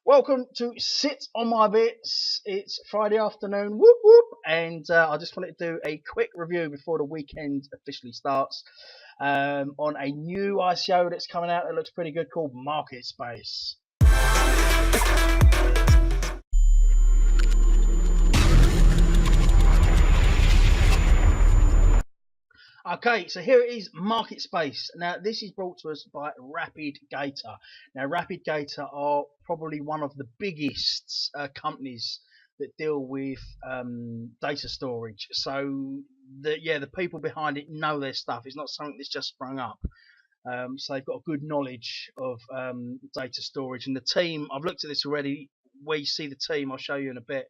Welcome to Sit on My Bits. It's Friday afternoon, whoop whoop, and I just wanted to do a quick review before the weekend officially starts on a new ICO that's coming out that looks pretty good called Market Space. Okay, so here it is, Market Space. Now, this is brought to us by RapidGator. Now, RapidGator are probably one of the biggest companies that deal with data storage. So, the people behind it know their stuff. It's not something that's just sprung up. So they've got a good knowledge of data storage. And the team, I've looked at this already. Where you see the team, I'll show you in a bit.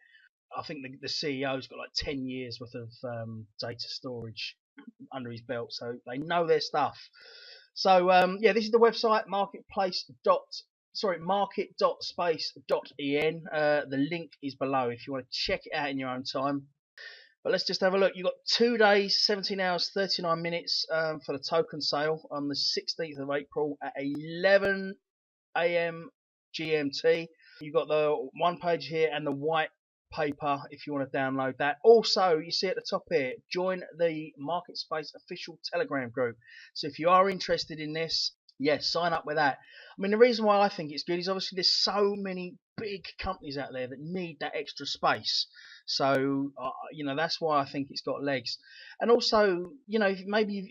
I think the CEO's got like 10 years worth of data storage under his belt, so they know their stuff. So this is the website market.space.en. The link is below if you want to check it out in your own time. But let's just have a look. You've got 2 days, 17 hours, 39 minutes for the token sale on the 16th of April at 11 a.m. GMT. You've got the one page here and the white paper if you want to download that. Also, you see at the top here, join the Market Space official Telegram group. So if you are interested in this, yes, sign up with that. I mean, the reason why I think it's good is obviously there's so many big companies out there that need that extra space. So that's why I think it's got legs. And also, maybe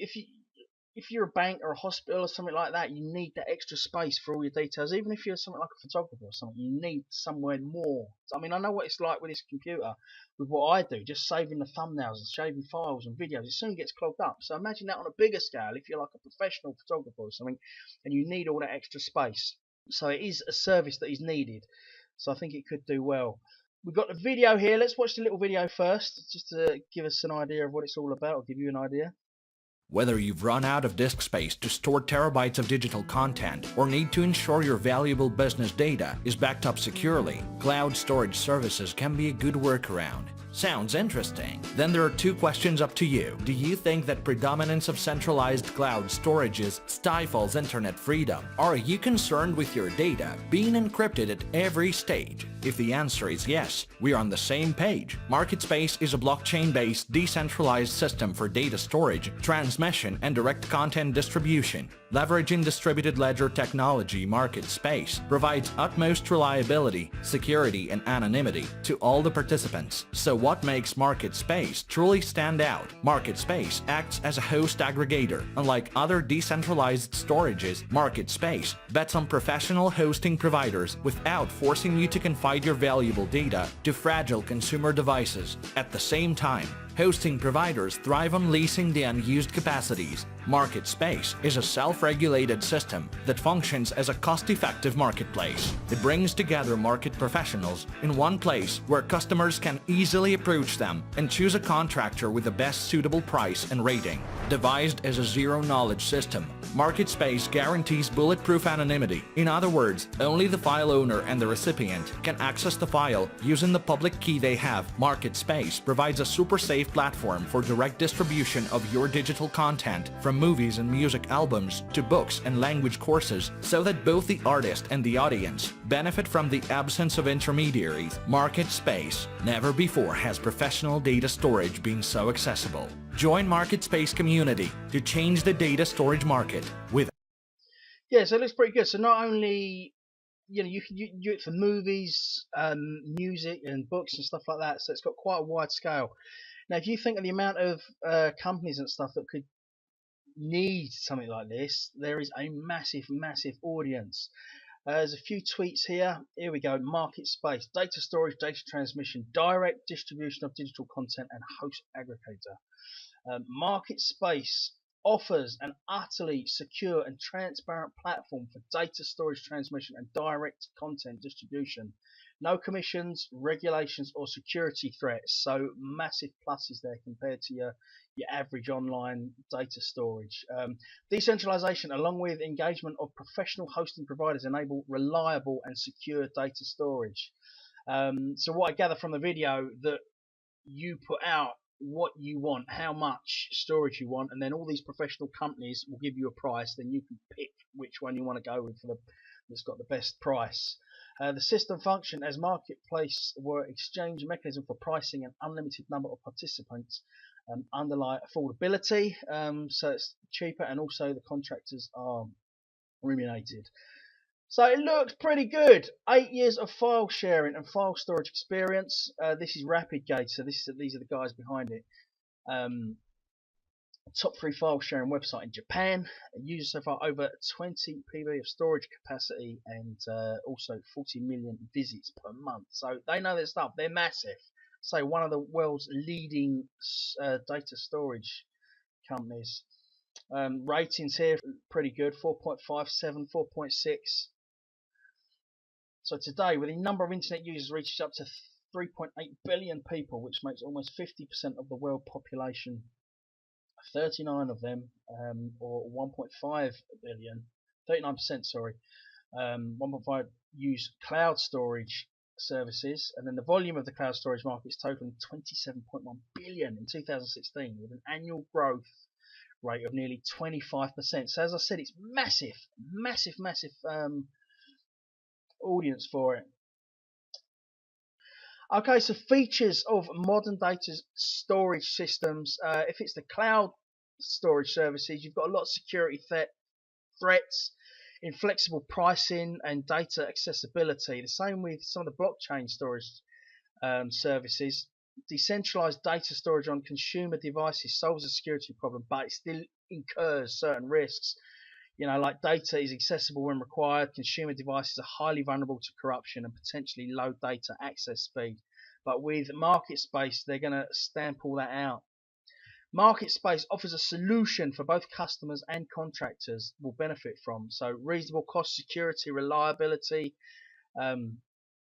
if you're a bank or a hospital or something like that, you need that extra space for all your details. Even if you're something like a photographer or something, you need somewhere more. I mean, I know what it's like with this computer, with what I do, just saving the thumbnails and saving files and videos. It soon gets clogged up. So imagine that on a bigger scale if you're like a professional photographer or something and you need all that extra space. So it is a service that is needed. So I think it could do well. We've got the video here. Let's watch the little video first, just to give us an idea of what it's all about, or give you an idea. Whether you've run out of disk space to store terabytes of digital content or need to ensure your valuable business data is backed up securely, cloud storage services can be a good workaround. Sounds interesting? Then there are two questions up to you. Do you think that predominance of centralized cloud storages stifles internet freedom? Are you concerned with your data being encrypted at every stage? If the answer is yes, we're on the same page. MarketSpace is a blockchain-based decentralized system for data storage, transmission, and direct content distribution. Leveraging distributed ledger technology, MarketSpace provides utmost reliability, security, and anonymity to all the participants. So what makes MarketSpace truly stand out? MarketSpace acts as a host aggregator. Unlike other decentralized storages, MarketSpace bets on professional hosting providers without forcing you to confide your valuable data to fragile consumer devices. At the same time, hosting providers thrive on leasing the unused capacities. MarketSpace is a self-regulated system that functions as a cost-effective marketplace. It brings together market professionals in one place where customers can easily approach them and choose a contractor with the best suitable price and rating. Devised as a zero-knowledge system, MarketSpace guarantees bulletproof anonymity. In other words, only the file owner and the recipient can access the file using the public key they have. MarketSpace provides a super safe platform for direct distribution of your digital content, from movies and music albums to books and language courses, so that both the artist and the audience benefit from the absence of intermediaries. MarketSpace. Never before has professional data storage been so accessible. Join MarketSpace community to change the data storage market with. Yeah, so it looks pretty good. So not only you can do it for movies, music, and books and stuff like that. So it's got quite a wide scale. Now, if you think of the amount of companies and stuff that could need something like this, there is a massive, massive audience. There's a few tweets here. Here we go. Market Space, data storage, data transmission, direct distribution of digital content, and host aggregator. Market Space offers an utterly secure and transparent platform for data storage, transmission, and direct content distribution. No commissions, regulations, or security threats. So massive pluses there compared to your average online data storage. Decentralization, along with engagement of professional hosting providers, enable reliable and secure data storage. So what I gather from the video, that you put out what you want, how much storage you want, and then all these professional companies will give you a price. Then you can pick which one you want to go with that's got the best price. The system functioned as marketplace were exchange mechanism for pricing an unlimited number of participants, underlie affordability, so it's cheaper, and also the contractors are remunerated. So it looks pretty good. 8 years of file sharing and file storage experience. This is RapidGate, so these are the guys behind it. Top 3 file sharing website in Japan. Users so far over 20 PB of storage capacity, and also 40 million visits per month. So they know their stuff. They're massive. So one of the world's leading data storage companies. Ratings here pretty good. 4.57, 4.6. So today, with the number of internet users reaches up to 3.8 billion people, which makes almost 50% of the world population, 39 of them, or 1.5 billion, 39%, sorry, 1.5 use cloud storage services, and then the volume of the cloud storage market is totaling 27.1 billion in 2016, with an annual growth rate of nearly 25%. So as I said, it's massive, massive, massive audience for it. Okay, so features of modern data storage systems. If it's the cloud storage services, you've got a lot of security threats, inflexible pricing, and data accessibility. The same with some of the blockchain storage services. Decentralized data storage on consumer devices solves a security problem, but it still incurs certain risks. Like data is accessible when required. Consumer devices are highly vulnerable to corruption and potentially low data access speed. But with market space, they're going to stamp all that out. Market space offers a solution for both customers and contractors will benefit from. So reasonable cost, security, reliability,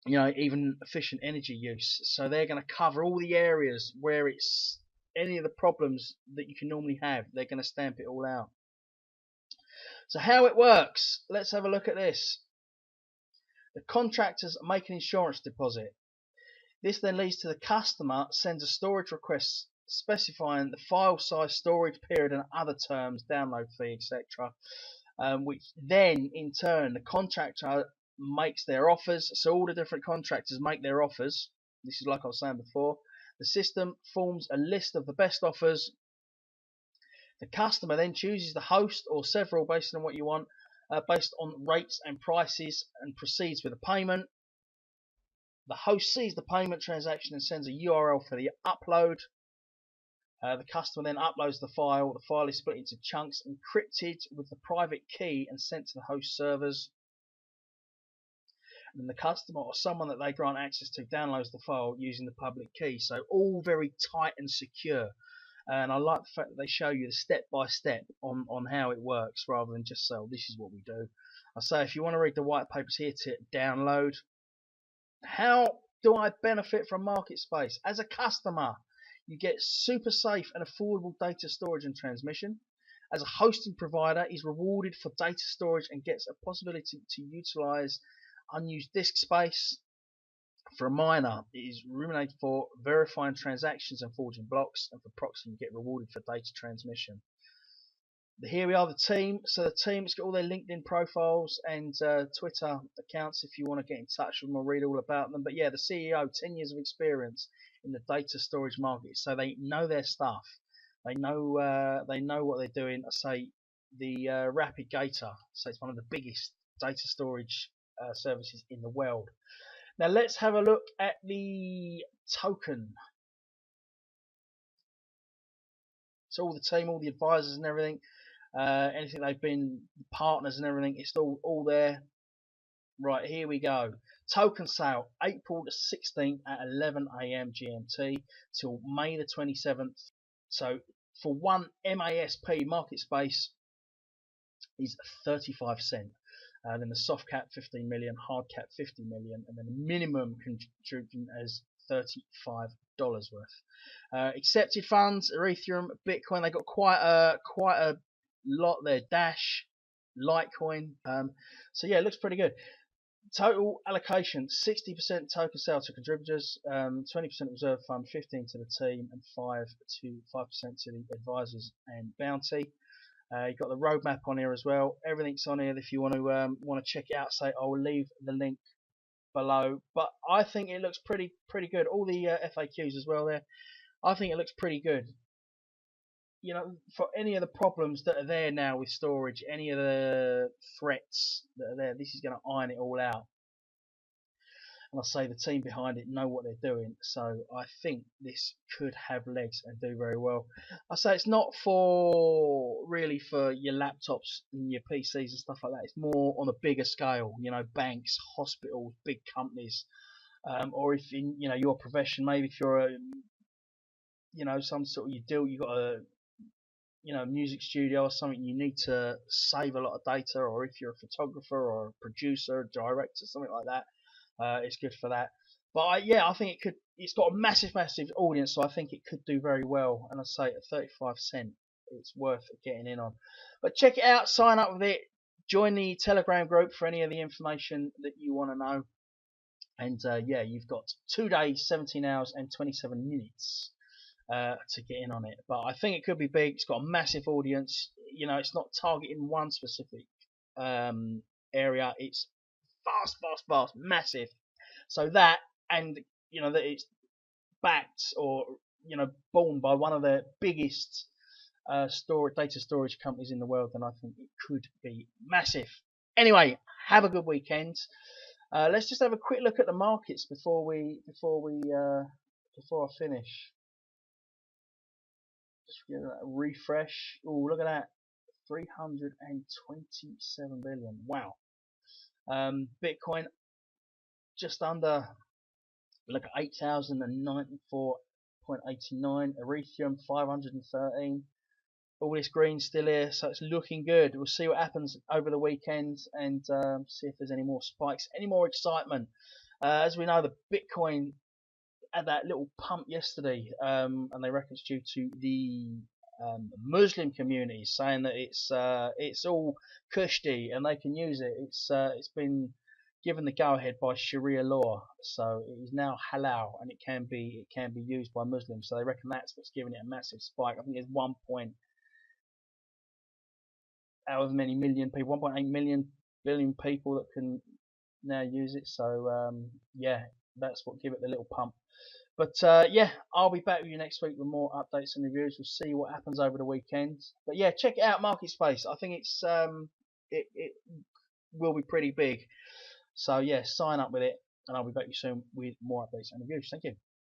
even efficient energy use. So they're going to cover all the areas where it's any of the problems that you can normally have. They're going to stamp it all out. So how it works, let's have a look at this. The contractors make an insurance deposit. This then leads to the customer sends a storage request specifying the file size, storage period, and other terms, download fee, etc. Which then, in turn, the contractor makes their offers. So all the different contractors make their offers. This is like I was saying before. The system forms a list of the best offers. The customer then chooses the host or several based on what you want, based on rates and prices, and proceeds with the payment. The host sees the payment transaction and sends a URL for the upload. The customer then uploads the file. The file is split into chunks, encrypted with the private key, and sent to the host servers. And then the customer or someone that they grant access to downloads the file using the public key. So all very tight and secure. And I like the fact that they show you the step-by-step on how it works, rather than just say, oh, this is what we do. I say, if you want to read the white papers here to download. How do I benefit from market space? As a customer, you get super safe and affordable data storage and transmission. As a hosting provider, is rewarded for data storage and gets a possibility to utilize unused disk space. For a miner, it is remunerated for verifying transactions and forging blocks, and for proxy, you get rewarded for data transmission. Here we are, the team. So the team, it's got all their LinkedIn profiles and Twitter accounts if you want to get in touch with them or read all about them. But yeah, the CEO, 10 years of experience in the data storage market, so they know their stuff. They know what they're doing. I say the RapidGator, so it's one of the biggest data storage services in the world. Now let's have a look at the token. So all the team, all the advisors and everything, anything they've been partners and everything, it's all there. Right, here we go. Token sale, April the 16th at 11 AM GMT till May the 27th. So for one MASP market space is 35 cents. Then the soft cap 15 million, hard cap 50 million, and then the minimum contribution as $35 worth. Accepted funds, Ethereum, Bitcoin. They got quite a lot there. Dash, Litecoin. So yeah, it looks pretty good. Total allocation: 60% token sale to contributors, 20% reserve fund, 15% to the team, and 5% to the advisors and bounty. You've got the roadmap on here as well. Everything's on here if you want to check it out. So I'll leave the link below, but I think it looks pretty good. All the FAQs as well there. I think it looks pretty good. You know, for any of the problems that are there now with storage, any of the threats that are there, this is going to iron it all out. And I say the team behind it know what they're doing, so I think this could have legs and do very well. I say it's not really for your laptops and your PCs and stuff like that. It's more on a bigger scale. You know, banks, hospitals, big companies, or if in your profession, maybe if you're some sort of you got a music studio or something, you need to save a lot of data, or if you're a photographer or a producer, director, something like that, it's good for that. But yeah, I think it's got a massive audience, so I think it could do very well. And I say at 35 cents, it's worth getting in on. But check it out, sign up with it, join the Telegram group for any of the information that you want to know. And yeah, you've got 2 days, 17 hours, and 27 minutes to get in on it. But I think it could be big. It's got a massive audience. It's not targeting one specific area. It's vast, massive. So that, and that it's backed or born by one of the biggest data storage companies in the world, then I think it could be massive. Anyway, have a good weekend. Let's just have a quick look at the markets before I finish. Just give that a refresh. Oh, look at that, 327 billion. Wow. Bitcoin just under, look at 8,094.89. Ethereum 513. All this green still here, so it's looking good. We'll see what happens over the weekend and see if there's any more spikes, any more excitement. As we know, the Bitcoin had that little pump yesterday, and they reckon it's due to the Muslim community saying that it's all kushti and they can use it. It's been given the go-ahead by Sharia law, so it is now halal and it can be used by Muslims. So they reckon that's what's giving it a massive spike. I think there's 1 point however many million people, 1.8 billion people that can now use it. So yeah, that's what give it the little pump. But yeah, I'll be back with you next week with more updates and reviews. We'll see what happens over the weekend. But yeah, check it out, Market Space. I think it's it will be pretty big. So yeah, sign up with it, and I'll be back with you soon with more updates and reviews. Thank you.